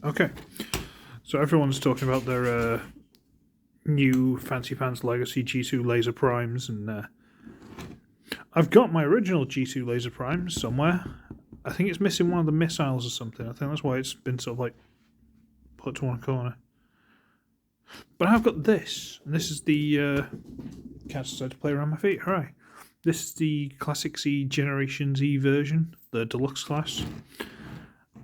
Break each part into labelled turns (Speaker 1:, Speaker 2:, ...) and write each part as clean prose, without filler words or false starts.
Speaker 1: Okay, so everyone's talking about their new Fancy Pants Legacy G2 Laser Primes, and I've got my original G2 Laser Prime somewhere. I think it's missing one of the missiles or something. I think that's why it's been sort of like put to one corner. But I've got this, and this is the cat decided to play around my feet. Hooray! This is the Classic Z Generation Z version, the deluxe class.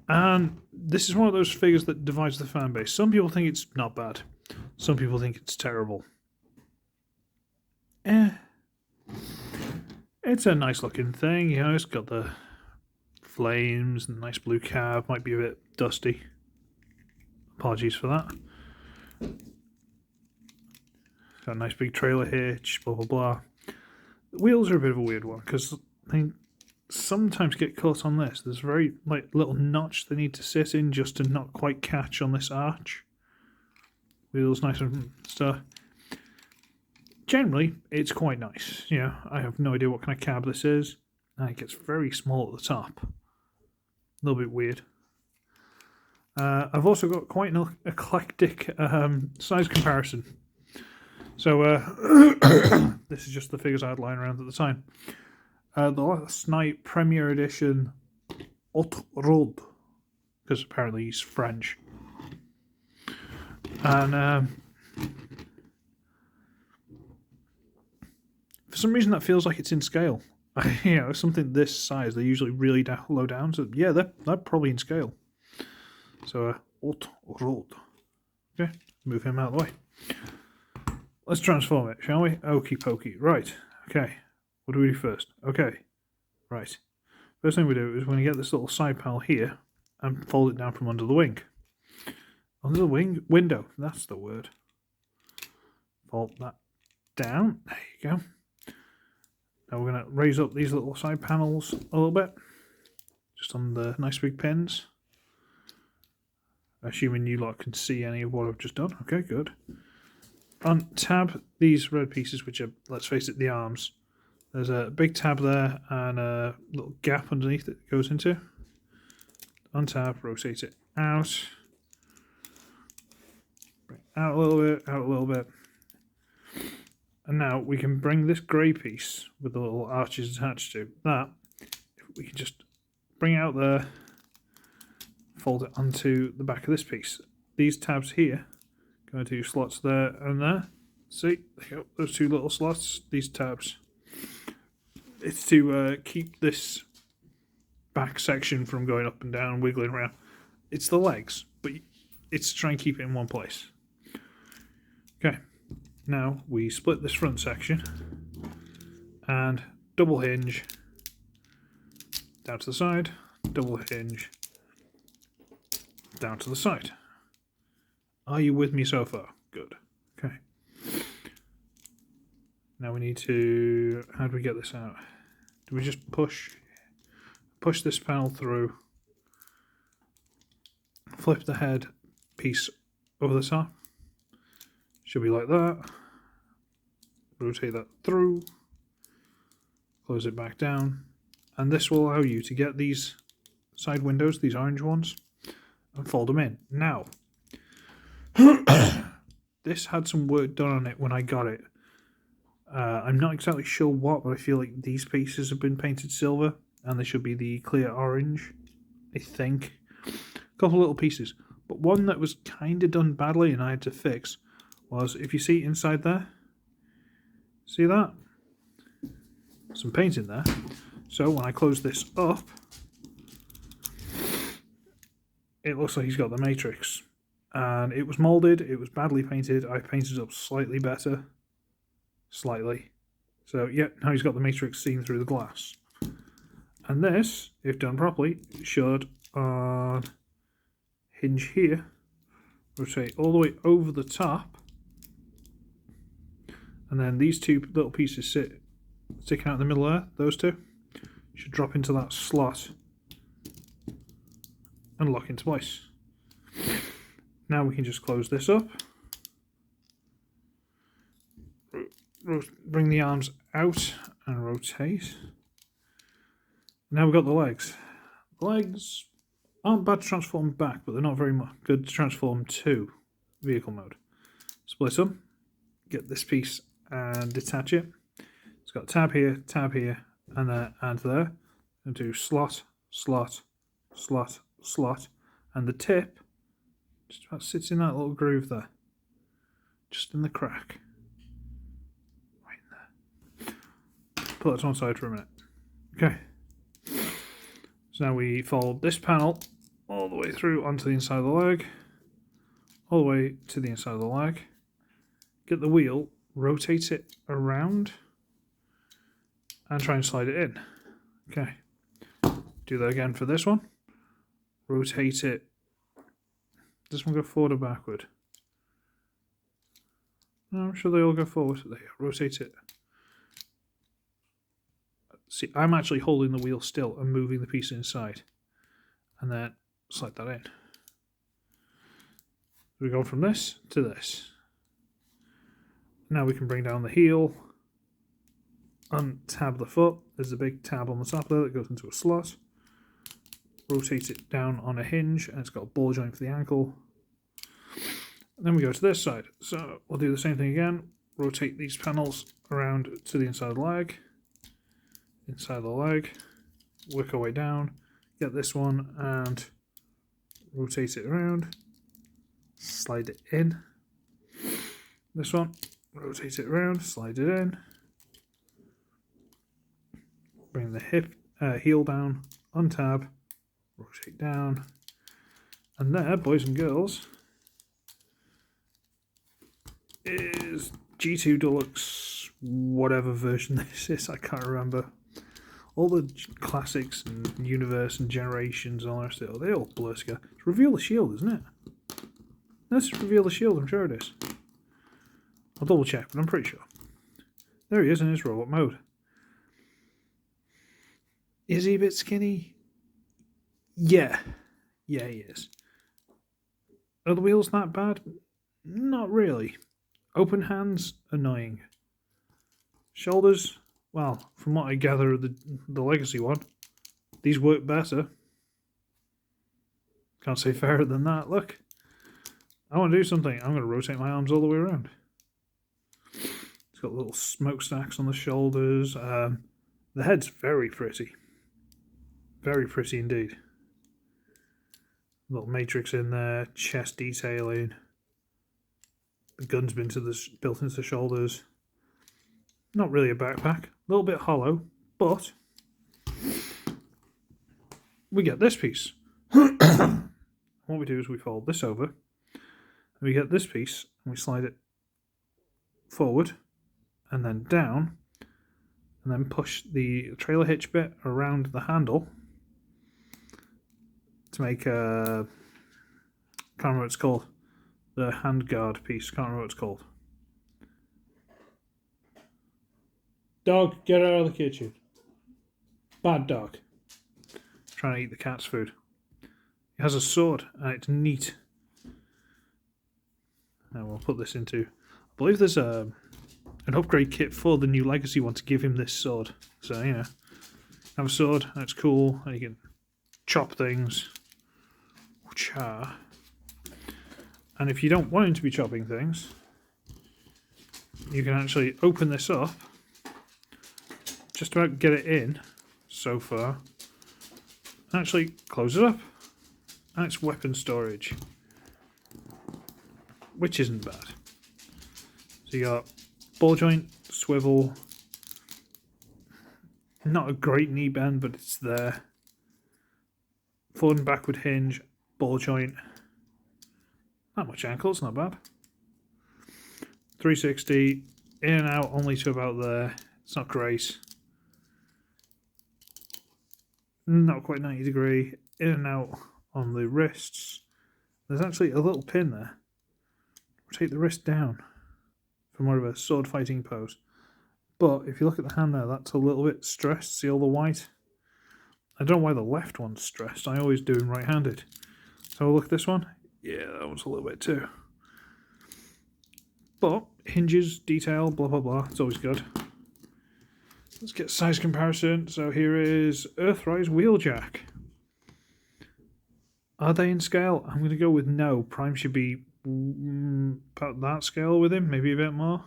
Speaker 1: And this is one of those figures that divides the fan base. Some people think it's not bad. Some people think it's terrible. It's a nice looking thing, you know, it's got the flames and the nice blue cab, might be a bit dusty. Apologies for that. Got a nice big trailer hitch, blah blah blah. The wheels are a bit of a weird one because they sometimes get caught on this. There's a very little notch they need to sit in just to not quite catch on this arch. Wheels nice and stuff. Generally, it's quite nice. You know, I have no idea what kind of cab this is. And it gets very small at the top. A little bit weird. I've also got quite an eclectic size comparison. So, this is just the figures I had lying around at the time. The last night Premier Edition Haute Rode, because apparently he's French. And for some reason that feels like it's in scale. You know, something this size, they're usually really low down. So yeah, they're probably in scale. So Haute Rode. Okay, move him out of the way. Let's transform it, shall we? Okie pokey. Right. Okay. What do we do first? Okay. Right. First thing we do is we're going to get this little side panel here and fold it down from under the wing. Under the window. That's the word. Fold that down. There you go. Now we're going to raise up these little side panels a little bit. Just on the nice big pins. Assuming you lot can see any of what I've just done. Okay, good. Untab these red pieces, which are, let's face it, the arms. There's a big tab there and a little gap underneath it goes into. Untab, rotate it out. Bring it out a little bit, out a little bit. And now we can bring this grey piece with the little arches attached to that. We can just bring it out there, fold it onto the back of this piece. These tabs here go into slots there and there. See, those two little slots, these tabs. It's to keep this back section from going up and down, wiggling around. It's the legs, but it's to try and keep it in one place. Okay, now we split this front section and double hinge down to the side, double hinge down to the side. Are you with me so far? Good. Okay. Now we need to... How do we get this out? Do we just push this panel through, flip the head piece over the top? Should be like that. Rotate that through. Close it back down. And this will allow you to get these side windows, these orange ones, and fold them in. Now, this had some work done on it when I got it. I'm not exactly sure what, but I feel like these pieces have been painted silver, and they should be the clear orange, I think. A couple little pieces. But one that was kind of done badly and I had to fix was, if you see inside there, see that? Some paint in there. So when I close this up, it looks like he's got the matrix. And it was moulded, it was badly painted. I painted it up slightly better. Slightly. So, yeah, now he's got the matrix seen through the glass. And this, if done properly, should, on hinge here, rotate all the way over the top. And then these two little pieces sticking out in the middle there, those two, should drop into that slot and lock into place. Now we can just close this up. Bring the arms out and rotate. Now we've got the legs. The legs aren't bad to transform back, but they're not very good to transform to vehicle mode. Split them, get this piece and detach it. It's got tab here, and there. And do slot, slot, slot, slot, and the tip just about sits in that little groove there, just in the crack, right in there. Put that to one side for a minute. Okay. So now we fold this panel all the way through onto the inside of the leg, all the way to the inside of the leg. Get the wheel, rotate it around, and try and slide it in. Okay. Do that again for this one. Rotate it. Does this one go forward or backward? No, I'm sure they all go forward. There you go. Rotate it. See, I'm actually holding the wheel still and moving the piece inside. And then slide that in. We go from this to this. Now we can bring down the heel. Untab the foot. There's a big tab on the top there that goes into a slot. Rotate it down on a hinge, and it's got a ball joint for the ankle. And then we go to this side. So we'll do the same thing again. Rotate these panels around to the inside of the leg. Inside of the leg. Work our way down. Get this one and rotate it around. Slide it in. This one. Rotate it around. Slide it in. Bring the heel down. Untab. Rotate down. And there, boys and girls, is G2 Deluxe, whatever version this is, I can't remember. All the classics and universe and generations and all the rest of it, they all blur together. It's reveal the shield, isn't it? Let's reveal the shield, I'm sure it is. I'll double check, but I'm pretty sure. There he is in his robot mode. Is he a bit skinny? Yeah. Yeah, he is. Are the wheels that bad? Not really. Open hands, annoying. Shoulders, well, from what I gather of the Legacy one, these work better. Can't say fairer than that. Look, I want to do something. I'm going to rotate my arms all the way around. It's got little smokestacks on the shoulders. The head's very pretty. Very pretty indeed. Little matrix in there, chest detailing. The gun's been built into the shoulders. Not really a backpack. A little bit hollow, but we get this piece. What we do is we fold this over, and we get this piece, and we slide it forward, and then down, and then push the trailer hitch bit around the handle to make a, can't remember what it's called, the handguard piece, can't remember what it's called. Dog, get out of the kitchen. Bad dog. Trying to eat the cat's food. It has a sword and it's neat. And we'll put this into, I believe there's an upgrade kit for the new Legacy one to give him this sword. So, you know, have a sword and it's cool and you can chop things. Cha. And if you don't want him to be chopping things, you can actually open this up, just about get it in so far, and actually close it up. And it's weapon storage, which isn't bad. So you got ball joint, swivel, not a great knee bend, but it's there. Forward and backward hinge, ball joint. Not much ankle, it's not bad. 360, in and out only to about there. It's not great. Not quite 90 degree. In and out on the wrists. There's actually a little pin there. Rotate the wrist down for more of a sword fighting pose. But if you look at the hand there, that's a little bit stressed. See all the white? I don't know why the left one's stressed. I always do in right-handed. So look at this one. Yeah, that one's a little bit too. But hinges, detail, blah, blah, blah. It's always good. Let's get size comparison. So here is Earthrise Wheeljack. Are they in scale? I'm going to go with no. Prime should be about that scale with him, maybe a bit more.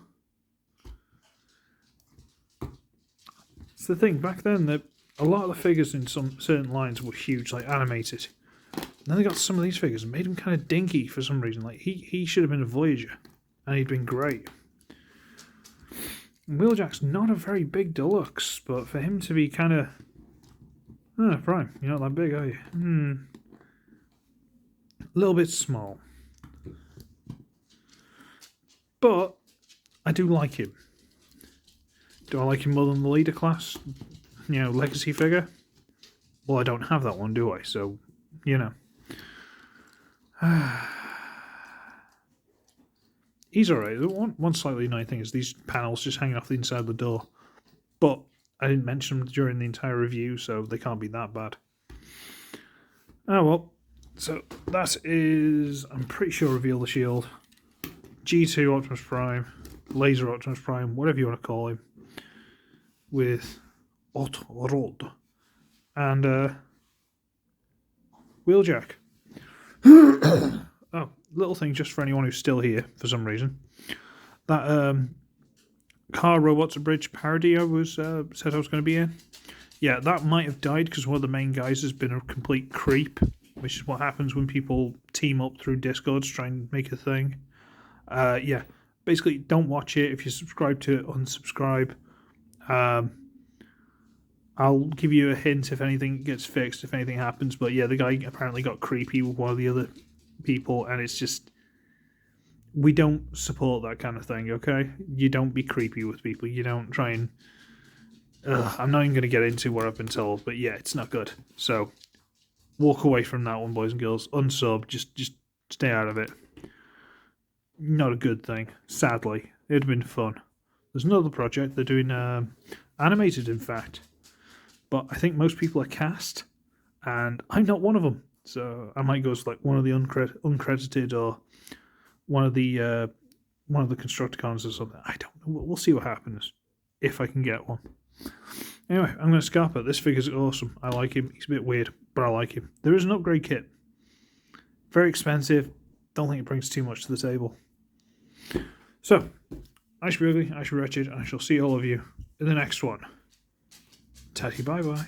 Speaker 1: It's the thing, back then, that a lot of the figures in some certain lines were huge, like animated. And then they got some of these figures and made him kind of dinky for some reason. Like, he should have been a Voyager, and he'd been great. And Wheeljack's not a very big deluxe, but for him to be kind of... Oh, Prime, you're not that big, are you? A little bit small. But I do like him. Do I like him more than the leader class? You know, legacy figure? Well, I don't have that one, do I? So, you know. He's alright. One slightly annoying thing is these panels just hanging off the inside of the door. But I didn't mention them during the entire review, so they can't be that bad. Oh well. So that is, I'm pretty sure, Reveal the Shield. G2 Optimus Prime, Laser Optimus Prime, whatever you want to call him, with Hot Rod and Wheeljack. Oh, little thing just for anyone who's still here for some reason. That Car Robots Bridge parody I was said I was going to be in. Yeah, that might have died because one of the main guys has been a complete creep, which is what happens when people team up through Discord to try and make a thing. Yeah, basically don't watch it. If you subscribe to it, unsubscribe. I'll give you a hint if anything gets fixed, if anything happens. But yeah, the guy apparently got creepy with one of the other people, and it's just... We don't support that kind of thing, okay? You don't be creepy with people. You don't try and... I'm not even going to get into what I've been told, but yeah, it's not good. So, walk away from that one, boys and girls. Unsub, just stay out of it. Not a good thing, sadly. It would have been fun. There's another project. They're doing animated, in fact. But I think most people are cast, and I'm not one of them. So I might go as like one of the uncredited or one of the Constructicons or something. I don't know. We'll see what happens if I can get one. Anyway, I'm going to scalp it. This figure's awesome. I like him. He's a bit weird, but I like him. There is an upgrade kit. Very expensive. Don't think it brings too much to the table. So, I should be ugly, I should be wretched, and I shall see all of you in the next one. Tatty bye-bye.